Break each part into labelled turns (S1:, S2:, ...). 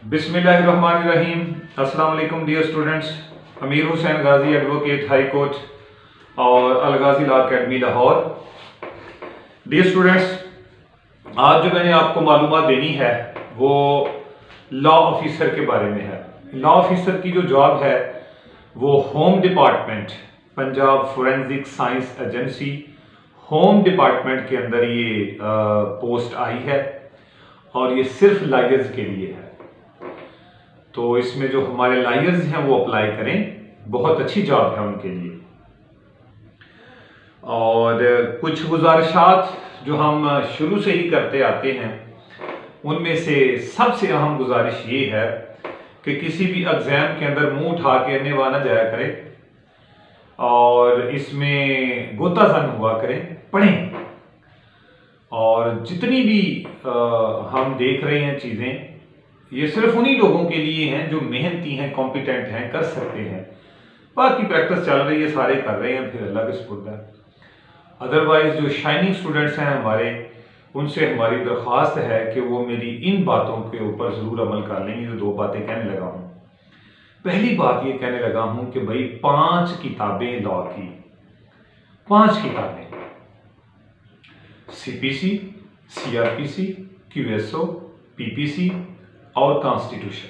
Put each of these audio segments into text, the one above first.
S1: बिस्मिल्लाहिर्रहमानिर्रहीम। अस्सलाम वालेकुम dear students. Amir Hussain Ghazi advocate high court और Al Ghazi law academy Lahore. Dear students, आज जो मैंने आपको मालूमात देनी है वो लॉ ऑफिसर के बारे में है। लॉ ऑफिसर की जो जॉब है वो home department, Punjab forensic science agency home department के अंदर ये पोस्ट आई है और ये सिर्फ लायर्स के लिए है। तो इसमें जो हमारे लायर्स हैं वो अप्लाई करें, बहुत अच्छी जॉब है उनके लिए। और कुछ गुजारिशात जो हम शुरू से ही करते आते हैं, उनमें से सबसे अहम गुजारिश ये है कि किसी भी एग्जाम के अंदर मुंह उठा के नेवा ना जाया करें और इसमें गोताजन हुआ करें, पढ़ें। और जितनी भी हम देख रहे हैं चीज़ें, ये सिर्फ उन्हीं लोगों के लिए हैं जो मेहनती हैं, कॉम्पिटेंट हैं, कर सकते हैं। बाकी प्रैक्टिस चल रही है, सारे कर रहे हैं, फिर अल्लाह के सुपुर्द है। अदरवाइज जो शाइनिंग स्टूडेंट्स हैं हमारे, उनसे हमारी दरख्वास्त है कि वो मेरी इन बातों के ऊपर ज़रूर अमल कर लेंगे जो दो बातें कहने लगा हूँ। पहली बात ये कहने लगा हूँ कि भाई 5 किताबें लॉ की, 5 किताबें, CPC, CRPC, QSO, PPC और कॉन्स्टिट्यूशन,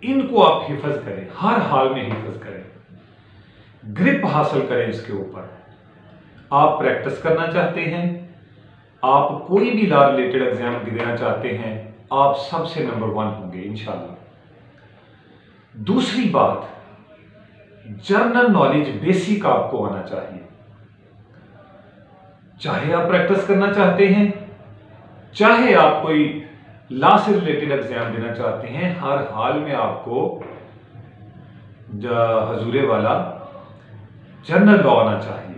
S1: इनको आप हिफज करें, हर हाल में हिफज करें, ग्रिप हासिल करें इसके ऊपर। आप प्रैक्टिस करना चाहते हैं, आप कोई भी लॉ रिलेटेड एग्जाम देना चाहते हैं, आप सबसे नंबर 1 होंगे इंशाल्लाह। दूसरी बात, जनरल नॉलेज बेसिक आपको आना चाहिए। चाहे आप प्रैक्टिस करना चाहते हैं, चाहे आप कोई लॉ से रिलेटेड एग्जाम देना चाहते हैं, हर हाल में आपको हजूरे वाला जनरल लॉ आना चाहिए,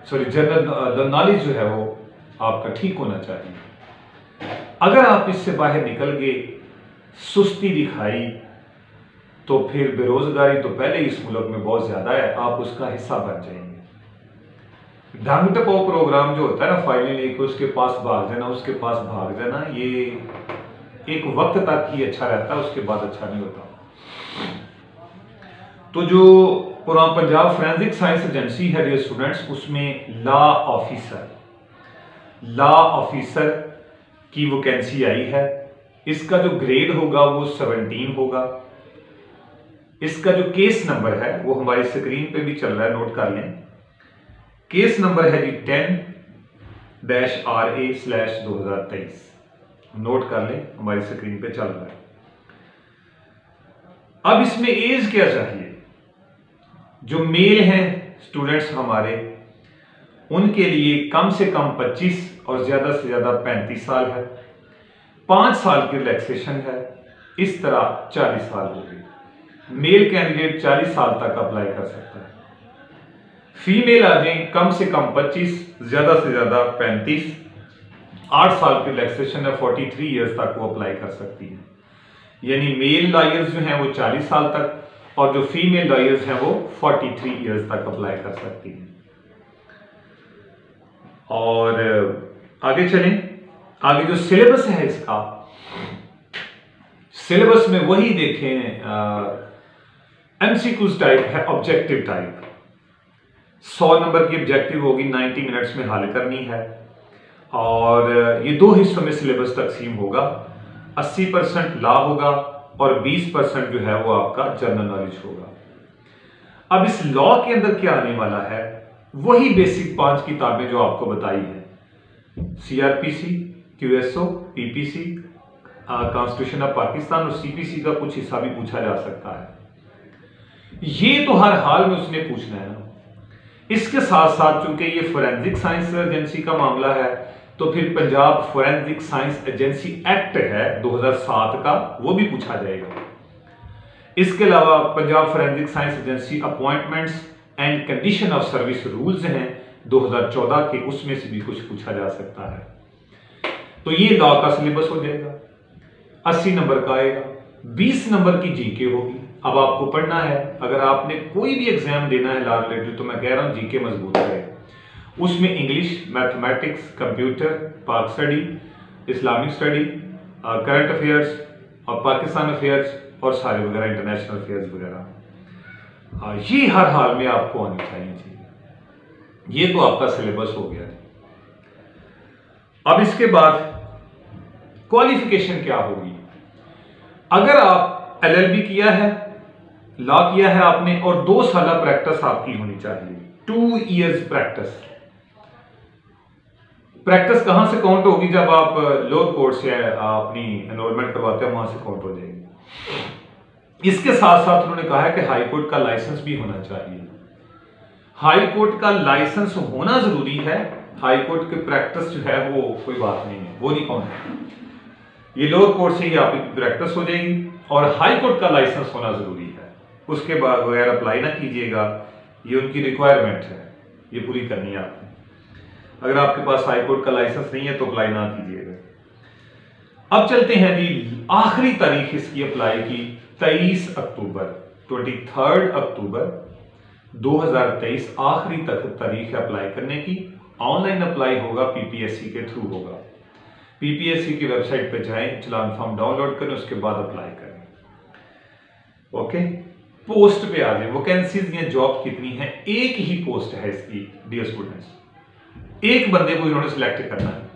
S1: सॉरी जनरल नॉलेज जो है वो आपका ठीक होना चाहिए। अगर आप इससे बाहर निकल गए, सुस्ती दिखाई, तो फिर बेरोजगारी तो पहले इस मुल्क में बहुत ज्यादा है, आप उसका हिस्सा बन जाएंगे। ढंग टपाओ प्रोग्राम जो होता है ना, फाइलें लेके उसके पास भाग जाना, उसके पास भाग जाना, ये एक वक्त तक ही अच्छा रहता है, उसके बाद अच्छा नहीं होता। तो जो पूरा पंजाब फोरेंसिक साइंस एजेंसी है डियर स्टूडेंट्स, उसमें लॉ ऑफिसर की वैकेंसी आई है। इसका जो ग्रेड होगा वो 17 होगा। इसका जो केस नंबर है वो हमारी स्क्रीन पे भी चल रहा है, नोट कर लें। केस नंबर है जी 10-RA/2023, नोट कर लें, हमारी स्क्रीन पे चल रहा है। अब इसमें एज क्या चाहिए? जो मेल हैं स्टूडेंट्स हमारे, उनके लिए कम से कम 25 और ज्यादा से ज्यादा 35 साल है। 5 साल की रिलैक्सेशन है, इस तरह 40 साल हो गए। मेल कैंडिडेट 40 साल तक अप्लाई कर सकता है। फीमेल आ जाए, कम से कम 25, ज्यादा से ज्यादा 35, 8 साल की रिलैक्सेशन है, 43 ईयर्स तक वो अप्लाई कर सकती है। यानी मेल लॉयर्स जो हैं वो 40 साल तक, और जो फीमेल लॉयर्स हैं वो 43 ईयर्स तक अप्लाई कर सकती हैं। और आगे चलें, आगे जो सिलेबस है इसका, सिलेबस में वही देखें, MCQs टाइप है, ऑब्जेक्टिव टाइप। 100 नंबर की ऑब्जेक्टिव होगी, 90 मिनट्स में हल करनी है। और ये 2 हिस्सों में सिलेबस तकसीम होगा, 80% लॉ होगा और 20% जो है वो आपका जनरल नॉलेज होगा। अब इस लॉ के अंदर क्या आने वाला है, वही बेसिक 5 किताबें जो आपको बताई है, CRPC, QSO, PPC, constitution of Pakistan और CPC का कुछ हिस्सा भी पूछा जा सकता है। ये तो हर हाल में उसने पूछना है ना। इसके साथ साथ चूंकि ये फोरेंसिक साइंस एजेंसी का मामला है, तो फिर Punjab forensic science agency act है 2007 का, वो भी पूछा जाएगा। इसके अलावा Punjab forensic science agency appointments and condition of service rules हैं 2014 के, उसमें से भी कुछ पूछा जा सकता है। तो ये लॉ का सिलेबस हो जाएगा, 80 नंबर का आएगा, 20 नंबर की जीके होगी। अब आपको पढ़ना है, अगर आपने कोई भी एग्जाम देना है लॉ रिलेटेड, तो मैं कह रहा हूं जीके मजबूत करें। उसमें इंग्लिश, मैथमेटिक्स, कंप्यूटर, पाक study, Islamic study, current affairs, और पाकिस्तान अफेयर्स और सारे वगैरह इंटरनेशनल अफेयर्स वगैरह, ये हर हाल में आपको आनी चाहिए चीज़। ये तो आपका सिलेबस हो गया। अब इसके बाद क्वालिफिकेशन क्या होगी? अगर आप LLB किया है, लॉ किया है आपने, और 2 साल प्रैक्टिस आपकी होनी चाहिए, 2 इयर्स प्रैक्टिस। प्रैक्टिस कहां से काउंट होगी? जब आप लोअर कोर्ट से अपनी एनरोलमेंट करवाते हैं, वहां से काउंट हो जाएगी। इसके साथ साथ उन्होंने कहा है कि हाई कोर्ट का लाइसेंस भी होना चाहिए। हाई कोर्ट का लाइसेंस होना जरूरी है। हाई कोर्ट की प्रैक्टिस जो है वो कोई बात नहीं है, वो नहीं काउंट। ये लोअर कोर्ट से ही आपकी प्रैक्टिस हो जाएगी और हाई कोर्ट का लाइसेंस होना जरूरी है। उसके बाद बगैर अप्लाई ना कीजिएगा, ये उनकी रिक्वायरमेंट है, ये पूरी करनी है आपने। अगर आपके पास हाई कोर्ट का लाइसेंस नहीं है तो अप्लाई ना कीजिएगा। अब चलते हैं जी, आखिरी तारीख इसकी अप्लाई की 23 अक्टूबर, 23 अक्टूबर 2023 आखिरी तक तारीख है अप्लाई करने की। ऑनलाइन अप्लाई होगा, PPSC के थ्रू होगा। PPSC की वेबसाइट पे जाएं, चलान फॉर्म डाउनलोड करें, उसके बाद अप्लाई करें। ओके, पोस्ट पे आ जाए। वैकेंसीज या जॉब कितनी है? एक ही पोस्ट है इसकी डियर स्टूडेंट्स, एक बंदे को इन्होंने सिलेक्ट करना है।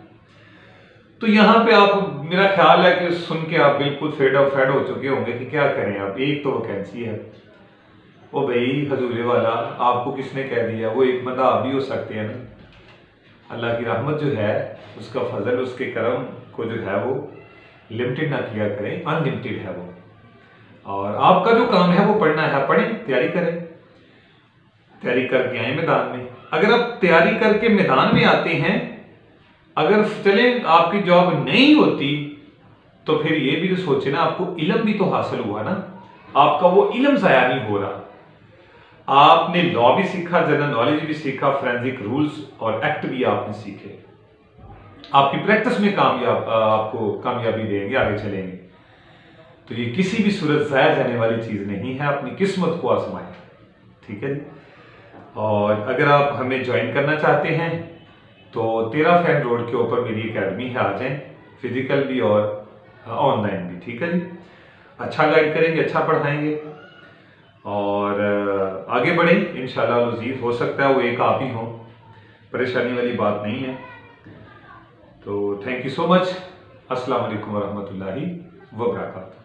S1: तो यहां पे आप, मेरा ख्याल है कि सुन के आप बिल्कुल फेड हो चुके होंगे कि क्या करें आप, एक तो वैकेंसी है। ओ भाई हजूरे वाला, आपको किसने कह दिया? वो एक बंदा आप भी हो सकते हैं ना। अल्लाह की रहमत जो है, उसका फजल, उसके करम को जो है वो लिमिटेड ना किया करें, अनलिमिटेड है वो। और आपका जो काम है वो पढ़ना है, पढ़ें, तैयारी करें, तैयारी करके आए मैदान में। अगर आप तैयारी करके मैदान में आते हैं, अगर चले आपकी जॉब नहीं होती तो फिर ये भी तो सोचे ना, आपको इल्म भी तो हासिल हुआ ना, आपका वो इल्म जाया नहीं हो रहा। आपने लॉ भी सीखा, जनरल नॉलेज भी सीखा, फोरेंसिक रूल्स और एक्ट भी आपने सीखे। आपकी प्रैक्टिस में आपको कामयाबी देंगे, आगे चलेंगे। तो ये किसी भी सूरत जाया जाने वाली चीज नहीं है, अपनी किस्मत को आजमाएं, ठीक है जी। और अगर आप हमें ज्वाइन करना चाहते हैं तो 13 फैन रोड के ऊपर मेरी एकेडमी है, आ जाएं, फिजिकल भी और ऑनलाइन भी, ठीक है जी। अच्छा गाइड करेंगे, अच्छा पढ़ाएंगे और आगे बढ़ें इंशाल्लाह अज़ीज़। हो सकता है वो एक आप ही हो, परेशानी वाली बात नहीं है। तो थैंक यू सो मच। अस्सलाम वालेकुम वरहमतुल्लाहि वबरकातुहू।